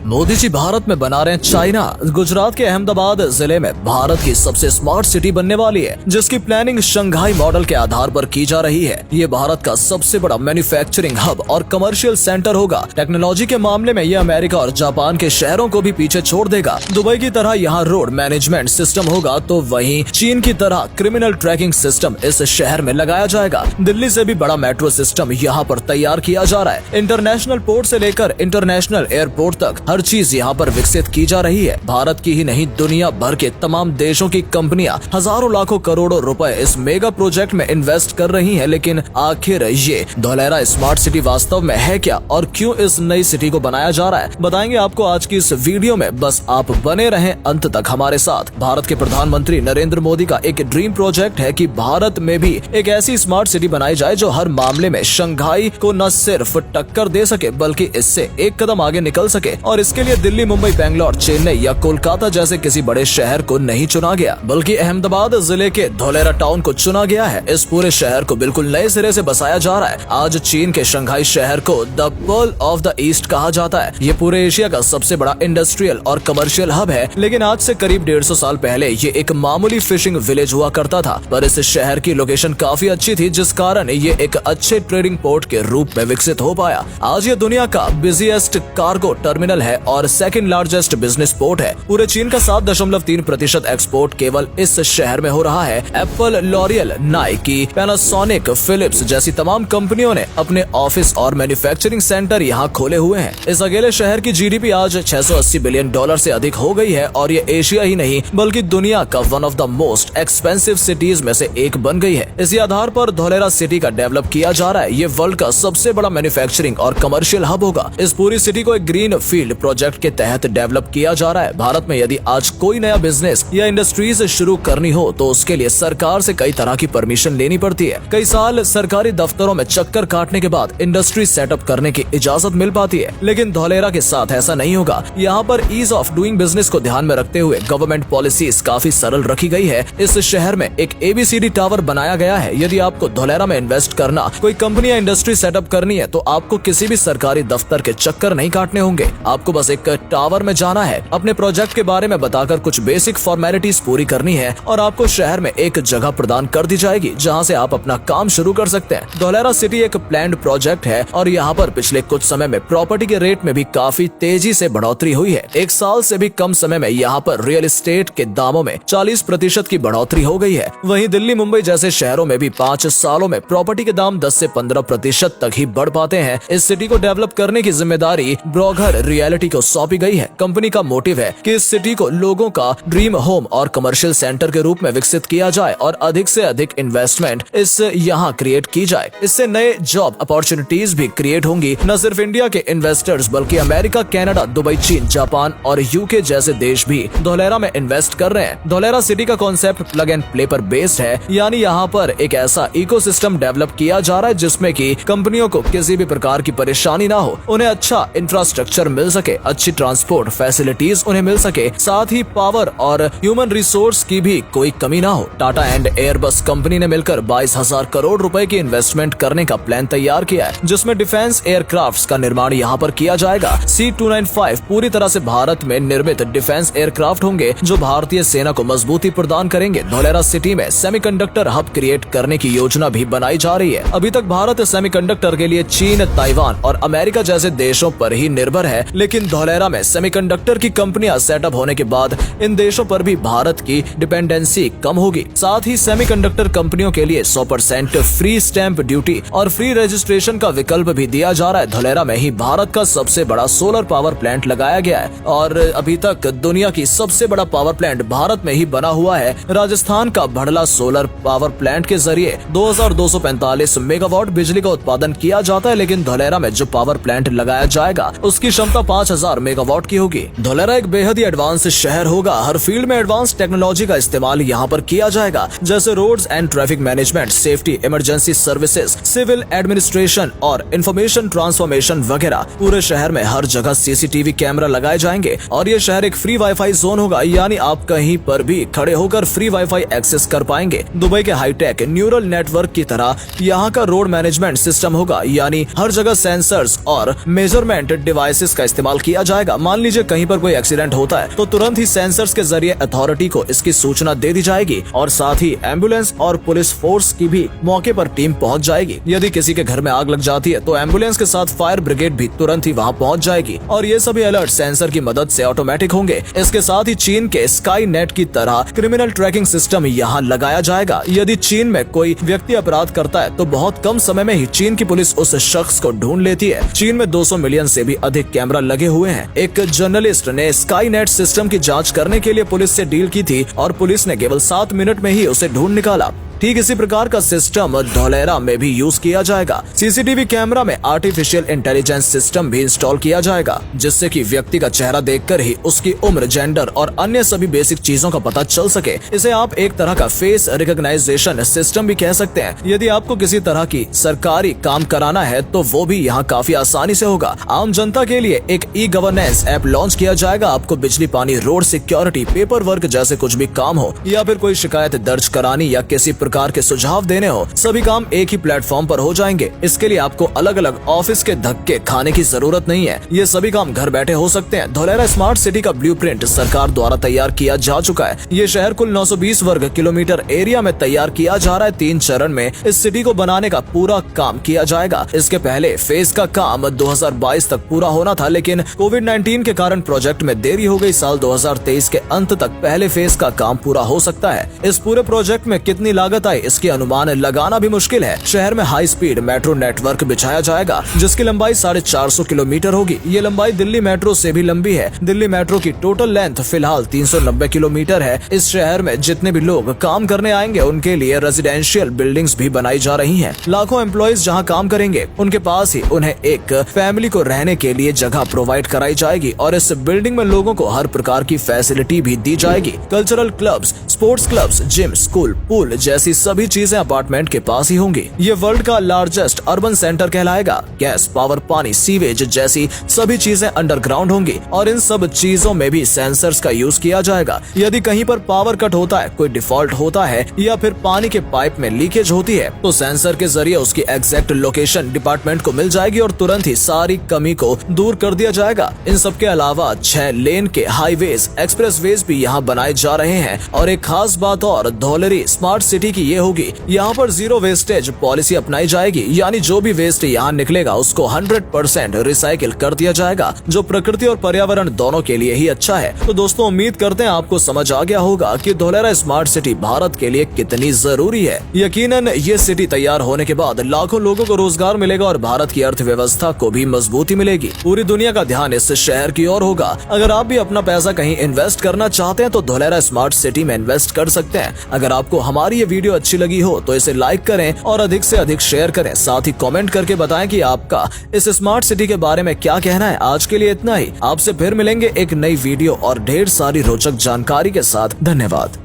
मोदी जी भारत में बना रहे हैं चाइना। गुजरात के अहमदाबाद जिले में भारत की सबसे स्मार्ट सिटी बनने वाली है, जिसकी प्लानिंग शंघाई मॉडल के आधार पर की जा रही है। ये भारत का सबसे बड़ा मैन्युफैक्चरिंग हब और कमर्शियल सेंटर होगा। टेक्नोलॉजी के मामले में ये अमेरिका और जापान के शहरों को भी पीछे छोड़ देगा। दुबई की तरह यहाँ रोड मैनेजमेंट सिस्टम होगा, तो वहीं चीन की तरह क्रिमिनल ट्रैकिंग सिस्टम इस शहर में लगाया जाएगा। दिल्ली से भी बड़ा मेट्रो सिस्टम यहाँ पर तैयार किया जा रहा है। इंटरनेशनल पोर्ट से लेकर इंटरनेशनल एयरपोर्ट तक हर चीज यहाँ पर विकसित की जा रही है। भारत की ही नहीं, दुनिया भर के तमाम देशों की कंपनियां हजारों लाखों करोड़ों रुपए इस मेगा प्रोजेक्ट में इन्वेस्ट कर रही हैं। लेकिन आखिर ये धोलेरा स्मार्ट सिटी वास्तव में है क्या और क्यों इस नई सिटी को बनाया जा रहा है, बताएंगे आपको आज की इस वीडियो में। बस आप बने रहें अंत तक हमारे साथ। भारत के प्रधानमंत्री नरेंद्र मोदी का एक ड्रीम प्रोजेक्ट है कि भारत में भी एक ऐसी स्मार्ट सिटी बनाई जाए जो हर मामले में शंघाई को न सिर्फ टक्कर दे सके बल्कि इससे एक कदम आगे निकल सके। और इसके लिए दिल्ली, मुंबई, बेंगलोर, चेन्नई या कोलकाता जैसे किसी बड़े शहर को नहीं चुना गया, बल्कि अहमदाबाद जिले के धोलेरा टाउन को चुना गया है। इस पूरे शहर को बिल्कुल नए सिरे से बसाया जा रहा है। आज चीन के शंघाई शहर को the pearl of the east कहा जाता है। ये पूरे एशिया का सबसे बड़ा इंडस्ट्रियल और कमर्शियल हब है। लेकिन आज से करीब 150 साल पहले ये एक मामूली फिशिंग विलेज हुआ करता था, पर इस शहर की लोकेशन काफी अच्छी थी, जिस कारण ये एक अच्छे ट्रेडिंग पोर्ट के रूप में विकसित हो पाया। आज ये दुनिया का बिजिएस्ट कार्गो टर्मिनल है और सेकंड लार्जेस्ट बिजनेस पोर्ट है। पूरे चीन का 7.3% एक्सपोर्ट केवल इस शहर में हो रहा है। Apple, L'Oreal, Nike, Panasonic, Philips जैसी तमाम कंपनियों ने अपने ऑफिस और मैन्युफैक्चरिंग सेंटर यहाँ खोले हुए हैं। इस अकेले शहर की जीडीपी आज $680 बिलियन से अधिक हो गई है और ये एशिया ही नहीं बल्कि दुनिया का one of the most expensive cities में से एक बन गई है। इसी आधार पर धोलेरा सिटी का डेवलप किया जा रहा है। ये वर्ल्ड का सबसे बड़ा मैन्युफैक्चरिंग और कमर्शियल हब होगा। इस पूरी सिटी को एक ग्रीन फील्ड प्रोजेक्ट के तहत डेवलप किया जा रहा है। भारत में यदि आज कोई नया बिजनेस या इंडस्ट्रीज शुरू करनी हो तो उसके लिए सरकार से कई तरह की परमिशन लेनी पड़ती है। कई साल सरकारी दफ्तरों में चक्कर काटने के बाद इंडस्ट्री सेटअप करने की इजाजत मिल पाती है। लेकिन धोलेरा के साथ ऐसा नहीं होगा। यहाँ पर ईज ऑफ डूइंग बिजनेस को ध्यान में रखते हुए गवर्नमेंट पॉलिसीज काफी सरल रखी गई है। इस शहर में एक ABCD टावर बनाया गया है। यदि आपको धोलेरा में इन्वेस्ट करना, कोई कंपनी या इंडस्ट्री सेटअप करनी है तो आपको किसी भी सरकारी दफ्तर के चक्कर नहीं काटने होंगे। आपको बस एक टावर में जाना है, अपने प्रोजेक्ट के बारे में बताकर कुछ बेसिक फॉर्मेलिटीज पूरी करनी है और आपको शहर में एक जगह प्रदान कर दी जाएगी जहां से आप अपना काम शुरू कर सकते हैं। धोलेरा सिटी एक प्लान्ड प्रोजेक्ट है और यहाँ पर पिछले कुछ समय में प्रॉपर्टी के रेट में भी काफी तेजी से बढ़ोतरी हुई है। एक साल से भी कम समय में यहाँ पर रियल एस्टेट के दामों में 40% की बढ़ोतरी हो गई है। वहीं दिल्ली, मुंबई जैसे शहरों में भी 5 सालों में प्रॉपर्टी के दाम 10 से 15% तक ही बढ़ पाते हैं। इस सिटी को डेवलप करने की जिम्मेदारी ब्रोगर रियलिटी को सौंपी गई है। कंपनी का मोटिव है कि इस सिटी को लोगों का ड्रीम होम और कमर्शियल सेंटर के रूप में विकसित किया जाए और अधिक से अधिक इन्वेस्टमेंट इस यहाँ क्रिएट की जाए। इससे नए जॉब अपॉर्चुनिटीज भी क्रिएट होंगी। न सिर्फ इंडिया के इन्वेस्टर्स बल्कि अमेरिका, कनाडा, दुबई, चीन, जापान और यूके जैसे देश भी धोलेरा में इन्वेस्ट कर रहे हैं। धोलेरा सिटी का कॉन्सेप्ट प्लग एंड प्ले पर बेस्ड है, यानी यहाँ पर एक ऐसा इकोसिस्टम डेवलप किया जा रहा है जिसमें कि कंपनियों को किसी भी प्रकार की परेशानी ना हो, उन्हें अच्छा इंफ्रास्ट्रक्चर मिल सके, अच्छी ट्रांसपोर्ट फैसिलिटीज उन्हें मिल सके, साथ ही पावर और ह्यूमन रिसोर्स की भी कोई कमी ना हो। टाटा एंड एयरबस कंपनी ने मिलकर 22,000 करोड़ रुपए की इन्वेस्टमेंट करने का प्लान तैयार किया है, जिसमें डिफेंस एयरक्राफ्ट्स का निर्माण यहाँ पर किया जाएगा। C-295 पूरी तरह से भारत में निर्मित डिफेंस एयरक्राफ्ट होंगे जो भारतीय सेना को मजबूती प्रदान करेंगे। धोलेरा सिटी में सेमीकंडक्टर हब क्रिएट करने की योजना भी बनाई जा रही है। अभी तक भारत सेमीकंडक्टर के लिए चीन, ताइवान और अमेरिका जैसे देशों पर ही निर्भर है, लेकिन धोलेरा में सेमीकंडक्टर की कंपनियां सेटअप होने के बाद इन देशों पर भी भारत की डिपेंडेंसी कम होगी। साथ ही सेमीकंडक्टर कंपनियों के लिए 100% फ्री स्टैंप ड्यूटी और फ्री रजिस्ट्रेशन का विकल्प भी दिया जा रहा है। धोलेरा में ही भारत का सबसे बड़ा सोलर पावर प्लांट लगाया गया है और अभी तक दुनिया की सबसे बड़ा पावर प्लांट भारत में ही बना हुआ है। राजस्थान का भड़ला सोलर पावर प्लांट के जरिए 2245 मेगावाट बिजली का उत्पादन किया जाता है, लेकिन धोलेरा में जो पावर प्लांट लगाया जाएगा उसकी क्षमता 5000 मेगावाट की होगी। धोलेरा एक बेहद ही एडवांस शहर होगा। हर फील्ड में एडवांस टेक्नोलॉजी का इस्तेमाल यहाँ पर किया जाएगा, जैसे roads and traffic management, safety, emergency services, civil administration और इंफॉर्मेशन ट्रांसफॉर्मेशन वगैरह। पूरे शहर में हर जगह CCTV कैमरा लगाए जाएंगे और ये शहर एक फ्री वाईफाई जोन होगा, यानी आप कहीं पर भी खड़े होकर फ्री वाईफाई एक्सेस कर पाएंगे। दुबई के हाईटेक न्यूरल नेटवर्क की तरह यहाँ का रोड मैनेजमेंट सिस्टम होगा, यानी हर जगह सेंसर्स और मेजरमेंट डिवाइसेस का इस्तेमाल इंस्टॉल किया जाएगा। मान लीजिए कहीं पर कोई एक्सीडेंट होता है तो तुरंत ही सेंसर्स के जरिए अथॉरिटी को इसकी सूचना दे दी जाएगी और साथ ही एम्बुलेंस और पुलिस फोर्स की भी मौके पर टीम पहुंच जाएगी। यदि किसी के घर में आग लग जाती है तो एम्बुलेंस के साथ फायर ब्रिगेड भी तुरंत ही वहां पहुंच जाएगी और ये सभी अलर्ट सेंसर की मदद से ऑटोमेटिक होंगे। इसके साथ ही चीन के स्काई नेट की तरह क्रिमिनल ट्रैकिंग सिस्टम यहाँ लगाया जाएगा। यदि चीन में कोई व्यक्ति अपराध करता है तो बहुत कम समय में ही चीन की पुलिस उस शख्स को ढूंढ लेती है। चीन में 200 मिलियन से भी अधिक कैमरा लगे हुए हैं। एक जर्नलिस्ट ने स्काई नेट सिस्टम की जांच करने के लिए पुलिस से डील की थी और पुलिस ने केवल 7 मिनट में ही उसे ढूंढ निकाला। ठीक इसी प्रकार का सिस्टम धोलेरा में भी यूज किया जाएगा। सीसीटीवी कैमरा में आर्टिफिशियल इंटेलिजेंस सिस्टम भी इंस्टॉल किया जाएगा जिससे कि व्यक्ति का चेहरा देखकर ही उसकी उम्र, जेंडर और अन्य सभी बेसिक चीजों का पता चल सके। इसे आप एक तरह का फेस रिकॉग्नाइजेशन सिस्टम भी कह सकते हैं। यदि आपको किसी तरह की सरकारी काम कराना है तो वो भी यहाँ काफी आसानी से होगा। आम जनता के लिए एक ई गवर्नेंस ऐप लॉन्च किया जाएगा। आपको बिजली, पानी, रोड सिक्योरिटी, पेपर वर्क जैसे कुछ भी काम हो या फिर कोई शिकायत दर्ज करानी या किसी प्रकार के सुझाव देने हो, सभी काम एक ही प्लेटफॉर्म पर हो जाएंगे। इसके लिए आपको अलग अलग ऑफिस के धक्के खाने की जरूरत नहीं है। ये सभी काम घर बैठे हो सकते हैं। धोलेरा स्मार्ट सिटी का ब्लूप्रिंट सरकार द्वारा तैयार किया जा चुका है। ये शहर कुल 920 वर्ग किलोमीटर एरिया में तैयार किया जा रहा है। 3 चरण में इस सिटी को बनाने का पूरा काम किया जाएगा। इसके पहले फेज का काम 2022 तक पूरा होना था, लेकिन कोविड-19 के कारण प्रोजेक्ट में देरी हो गई। साल 2023 के अंत तक पहले फेज का काम पूरा हो सकता है। इस पूरे प्रोजेक्ट में कितनी लागत आई इसके अनुमान लगाना भी मुश्किल है। शहर में हाई स्पीड मेट्रो नेटवर्क बिछाया जाएगा जिसकी लंबाई 450 किलोमीटर होगी। ये लंबाई दिल्ली मेट्रो से भी लंबी है। दिल्ली मेट्रो की टोटल लेंथ फिलहाल 390 किलोमीटर है। इस शहर में जितने भी लोग काम करने आएंगे उनके लिए रेजिडेंशियल बिल्डिंग्स भी बनाई जा रही हैं। लाखों एम्प्लॉइज जहां काम करेंगे उनके पास ही उन्हें एक फैमिली को रहने के लिए जगह प्रोवाइड कराई जाएगी और इस बिल्डिंग में लोगों को हर प्रकार की फैसिलिटी भी दी जाएगी। Cultural clubs, sports clubs, gym, school, pool जैसी सभी चीजें अपार्टमेंट के पास ही होंगी। ये वर्ल्ड का लार्जेस्ट अर्बन सेंटर कहलाएगा। गैस, पावर, पानी, सीवेज जैसी सभी चीजें अंडरग्राउंड होंगी और इन सब चीजों में भी सेंसर्स का यूज किया जाएगा। यदि कहीं पर पावर कट होता है, कोई डिफॉल्ट होता है या फिर पानी के पाइप में लीकेज होती है तो सेंसर के जरिए उसकी एग्जैक्ट लोकेशन डिपार्टमेंट को मिल जाएगी और तुरंत ही सारी कमी को दूर कर दिया जाएगा। इन सब के अलावा 6 लेन के हाईवेज, एक्सप्रेसवेज भी यहाँ बनाए जा रहे हैं और एक खास बात और धोलेरी स्मार्ट सिटी की ये होगी, यहाँ पर जीरो वेस्टेज पॉलिसी अपनाई जाएगी। यानी जो भी वेस्ट यहाँ निकलेगा उसको 100% रिसाइकिल कर दिया जाएगा, जो प्रकृति और पर्यावरण दोनों के लिए ही अच्छा है। तो दोस्तों, उम्मीद करते हैं आपको समझ आ गया होगा कि धोलेरा स्मार्ट सिटी भारत के लिए कितनी जरूरी है। यकीनन ये सिटी तैयार होने के बाद लाखों लोगों को रोजगार मिलेगा और भारत की अर्थव्यवस्था को भी मजबूती मिलेगी। पूरी दुनिया का ध्यान इस शहर की ओर होगा। अगर आप भी अपना पैसा कहीं इन्वेस्ट करना चाहते हैं तो धोलेरा स्मार्ट सिटी में इन्वेस्ट कर सकते हैं। अगर आपको हमारी ये वीडियो अच्छी लगी हो तो इसे लाइक करें और अधिक से अधिक शेयर करें। साथ ही कमेंट करके बताएं कि आपका इस स्मार्ट सिटी के बारे में क्या कहना है। आज के लिए इतना ही। आपसे फिर मिलेंगे एक नई वीडियो और ढेर सारी रोचक जानकारी के साथ। धन्यवाद।